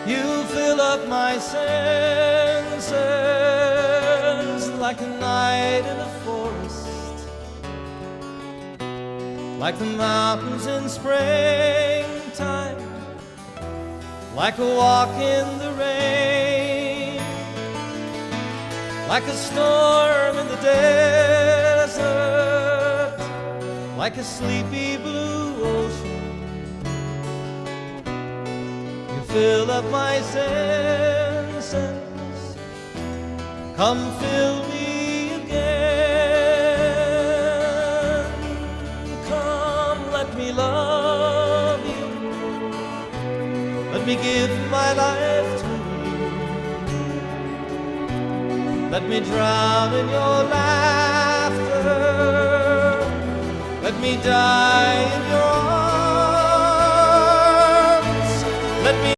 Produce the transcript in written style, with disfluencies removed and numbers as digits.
You fill up my senses like a night in a forest, like the mountains in springtime, like a walk in the rain, like a storm in the desert, like a sleepy blue ocean. You fill up my senses, come fill me again. Come, let me love you, let me give my life to you, let me drown in your laughter, let me die in your